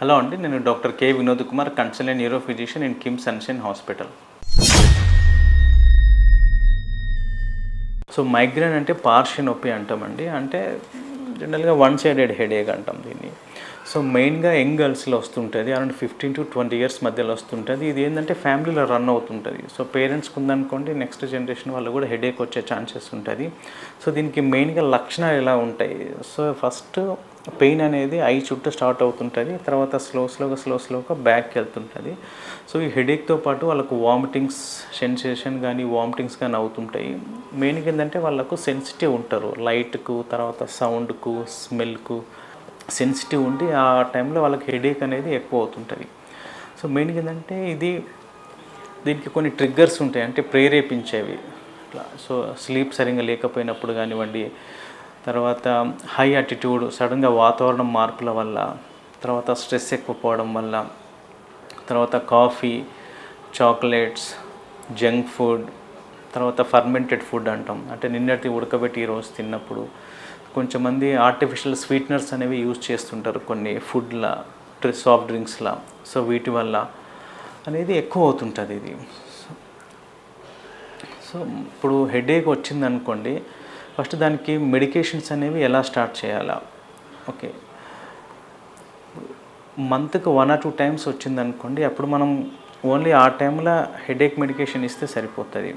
Hello అండి, నేను doctor K Vinod Kumar, consultant neuro physician in KIMS sunshine hospital. So migraine అంటే partial నొప్పి అంటామండి. అంటే జనరల్గా వన్ సైడెడ్ హెడేక్ అంటాం దీన్ని. సో మెయిన్గా యంగ్ గర్ల్స్లో వస్తుంటుంది, అరౌండ్ 15 to 20 ఇయర్స్ మధ్యలో వస్తుంటుంది. ఇది ఏంటంటే ఫ్యామిలీలో రన్ అవుతుంటుంది. సో పేరెంట్స్కి ఉందనుకోండి, నెక్స్ట్ జనరేషన్ వాళ్ళు కూడా హెడేక్ వచ్చే ఛాన్సెస్ ఉంటుంది. సో దీనికి మెయిన్గా లక్షణాలు ఎలా ఉంటాయి? సో ఫస్ట్ పెయిన్ అనేది ఐ చుట్టూ స్టార్ట్ అవుతుంటుంది, తర్వాత స్లోగా బ్యాక్కి వెళ్తుంటుంది. సో ఈ హెడేక్తో పాటు వాళ్ళకు వామిటింగ్స్ సెన్సేషన్ కానీ వామిటింగ్స్ కానీ అవుతుంటాయి. మెయిన్గా ఏంటంటే వాళ్ళకు సెన్సిటివ్ ఉంటారు, లైట్కు, తర్వాత సౌండ్కు, స్మెల్కు సెన్సిటివ్ ఉండి ఆ టైంలో వాళ్ళకి హెడేక్ అనేది ఎక్కువ అవుతుంటుంది. సో మెయిన్గా ఏంటంటే దీనికి కొన్ని ట్రిగ్గర్స్ ఉంటాయి, అంటే ప్రేరేపించేవి ఇట్లా. సో స్లీప్ సరిగ్గా లేకపోయినప్పుడు కానివ్వండి, తర్వాత హై యాటిట్యూడ్, సడన్గా వాతావరణం మార్పుల వల్ల, తర్వాత స్ట్రెస్ ఎక్కువ పోవడం వల్ల, తర్వాత కాఫీ, చాక్లెట్స్, జంక్ ఫుడ్, తర్వాత ఫర్మెంటెడ్ ఫుడ్ అంటాం, అంటే నిన్నటి ఉడకబెట్టి ఈరోజు తిన్నప్పుడు. కొంచెంమంది ఆర్టిఫిషియల్ స్వీట్నర్స్ అనేవి యూజ్ చేస్తుంటారు కొన్ని ఫుడ్లా, సాఫ్ట్ డ్రింక్స్లా. సో వీటి వల్ల అనేది ఎక్కువ అవుతుంటుంది ఇది. సో ఇప్పుడు హెడేక్ వచ్చిందనుకోండి, ఫస్ట్ దానికి మెడికేషన్స్ అనేవి ఎలా స్టార్ట్ చేయాలా? ఓకే, మంత్కి 1 or 2 టైమ్స్ వచ్చిందనుకోండి, అప్పుడు మనం ఓన్లీ ఆ టైంలో హెడేక్ మెడికేషన్ ఇస్తే సరిపోతుంది.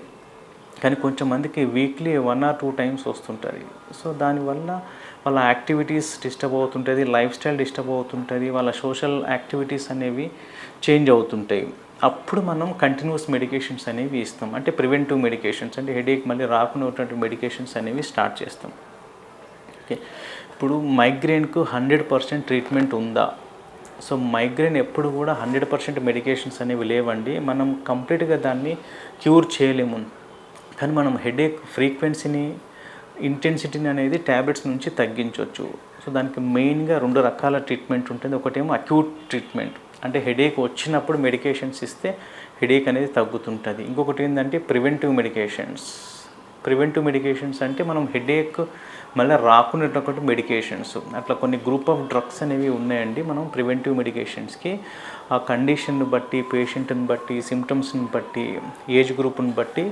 కానీ కొంచెంమందికి వీక్లీ 1 or 2 టైమ్స్ వస్తుంటుంది. సో దానివల్ల వాళ్ళ యాక్టివిటీస్ డిస్టర్బ్ అవుతుంటుంది, లైఫ్ స్టైల్ డిస్టర్బ్ అవుతుంటుంది, వాళ్ళ సోషల్ యాక్టివిటీస్ అనేవి చేంజ్ అవుతుంటాయి. అప్పుడు మనం కంటిన్యూస్ మెడికేషన్స్ అనేవి ఇస్తాం, అంటే ప్రివెంటివ్ మెడికేషన్స్, అంటే హెడేక్ మళ్ళీ రాకున్నటువంటి మెడికేషన్స్ అనేవి స్టార్ట్ చేస్తాం. ఓకే, ఇప్పుడు మైగ్రేన్కు 100% ట్రీట్మెంట్ ఉందా? సో మైగ్రేన్ ఎప్పుడు కూడా 100% మెడికేషన్స్ అనేవి లేవండి. మనం కంప్లీట్గా దాన్ని క్యూర్ చేయలేము, కానీ మనం హెడేక్ ఫ్రీక్వెన్సీని, ఇంటెన్సిటీని అనేది ట్యాబ్లెట్స్ నుంచి తగ్గించవచ్చు. సో దానికి మెయిన్గా 2 రకాల ట్రీట్మెంట్ ఉంటుంది. ఒకటేమో అక్యూట్ ట్రీట్మెంట్, అంటే హెడేక్ వచ్చినప్పుడు మెడికేషన్స్ ఇస్తే హెడేక్ అనేది తగ్గుతుంటుంది. ఇంకొకటి ఏంటంటే ప్రివెంటివ్ మెడికేషన్స్. ప్రివెంటివ్ మెడికేషన్స్ అంటే మనం హెడేక్ మళ్ళీ రాకునేటటువంటి మెడికేషన్స్, అట్లా కొన్ని గ్రూప్ ఆఫ్ డ్రగ్స్ అనేవి ఉన్నాయండి. మనం ప్రివెంటివ్ మెడికేషన్స్కి ఆ కండిషన్ని బట్టి, పేషెంట్ని బట్టి, సిమ్టమ్స్ని బట్టి, ఏజ్ గ్రూప్ని బట్టి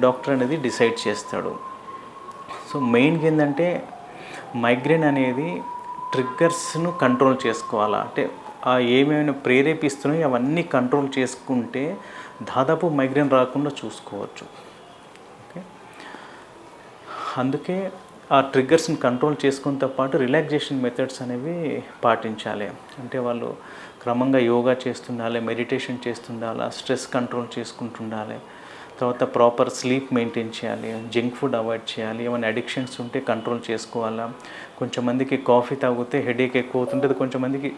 డాక్టర్ అనేది డిసైడ్ చేస్తాడు. సో మెయిన్గా ఏంటంటే మైగ్రేన్ అనేది ట్రిగ్గర్స్ను కంట్రోల్ చేసుకోవాలా, అంటే ఆ ఏమైనా ప్రేరేపిస్తున్నాయో అవన్నీ కంట్రోల్ చేసుకుంటే దాదాపు మైగ్రేన్ రాకుండా చూసుకోవచ్చు. ఓకే, అందుకే ఆ ట్రిగ్గర్స్ని కంట్రోల్ చేసుకున్నతో పాటు రిలాక్సేషన్ మెథడ్స్ అనేవి పాటించాలి. అంటే వాళ్ళు క్రమంగా యోగా చేస్తుండాలి, మెడిటేషన్ చేస్తుండాలి, స్ట్రెస్ కంట్రోల్ చేసుకుంటుండాలి, తర్వాత ప్రాపర్ స్లీప్ మెయింటైన్ చేయాలి, జంక్ ఫుడ్ అవాయిడ్ చేయాలి, ఏమైనా అడిక్షన్స్ ఉంటే కంట్రోల్ చేసుకోవాలా. కొంచెంమందికి కాఫీ తాగితే హెడేక్ ఎక్కువ అవుతుంటుంది, కొంచెంమందికి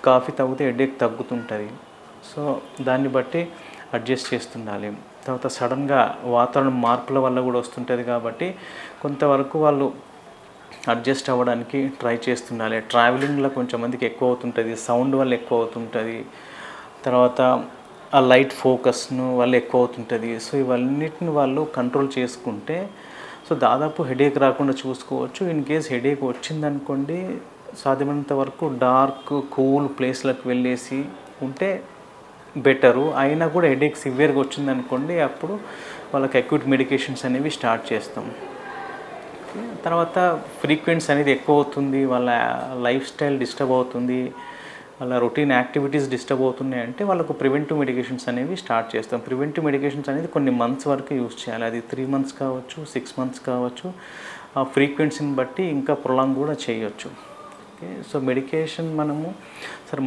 కాఫీ తాగితే హెడేక్ తగ్గుతుంటుంది. సో దాన్ని బట్టి అడ్జస్ట్ చేస్తుండాలి. తర్వాత సడన్గా వాతావరణ మార్పుల వల్ల కూడా వస్తుంటుంది, కాబట్టి కొంతవరకు వాళ్ళు అడ్జస్ట్ అవ్వడానికి ట్రై చేస్తుండాలి. ట్రావెలింగ్లో కొంచెంమందికి ఎక్కువ అవుతుంటుంది, సౌండ్ వల్ల ఎక్కువ అవుతుంటుంది, తర్వాత ఆ లైట్ ఫోకస్ను వల్ల ఎక్కువ అవుతుంటుంది. సో ఇవన్నిటిని వాళ్ళు కంట్రోల్ చేసుకుంటే సో దాదాపు హెడేక్ రాకుండా చూసుకోవచ్చు. ఇన్ కేస్ హెడేక్ వచ్చిందనుకోండి, సాధ్యమైనంత వరకు డార్క్ కూల్ ప్లేస్లకు వెళ్ళేసి ఉంటే బెటరు. అయినా కూడా హెడేక్ సివియర్గా వచ్చిందనుకోండి, అప్పుడు వాళ్ళకి అక్యూట్ మెడికేషన్స్ అనేవి స్టార్ట్ చేస్తాం. తర్వాత ఫ్రీక్వెన్సీ అనేది ఎక్కువ అవుతుంది, వాళ్ళ లైఫ్ స్టైల్ డిస్టర్బ్ అవుతుంది, వాళ్ళ రొటీన్ యాక్టివిటీస్ డిస్టర్బ్ అవుతున్నాయి అంటే వాళ్ళకు ప్రివెంటివ్ మెడికేషన్స్ అనేవి స్టార్ట్ చేస్తాం. ప్రివెంటివ్ మెడికేషన్స్ అనేది కొన్ని మంత్స్ వరకు యూజ్ చేయాలి, అది 3 months కావచ్చు, 6 months కావచ్చు. ఆ ఫ్రీక్వెన్సీని బట్టి ఇంకా ప్రొలాంగ్ కూడా చేయొచ్చు. ఓకే, సో మెడికేషన్ మనము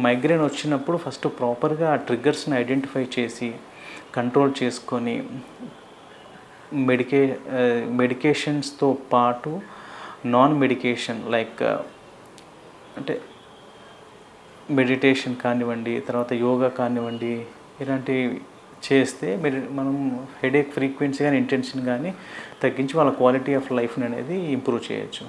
మైగ్రేన్ వచ్చినప్పుడు ఫస్ట్ ప్రాపర్గా ఆ ట్రిగ్గర్స్ని ఐడెంటిఫై చేసి కంట్రోల్ చేసుకొని మెడికేషన్స్తో పాటు నాన్ మెడికేషన్ లైక్ అంటే మెడిటేషన్ కానివ్వండి, తర్వాత యోగా కానివ్వండి, ఇలాంటివి చేస్తే మనం హెడేక్ ఫ్రీక్వెన్సీ కానీ ఇంటెన్షన్ కానీ తగ్గించి వాళ్ళ క్వాలిటీ ఆఫ్ లైఫ్ని అనేది ఇంప్రూవ్ చేయొచ్చు.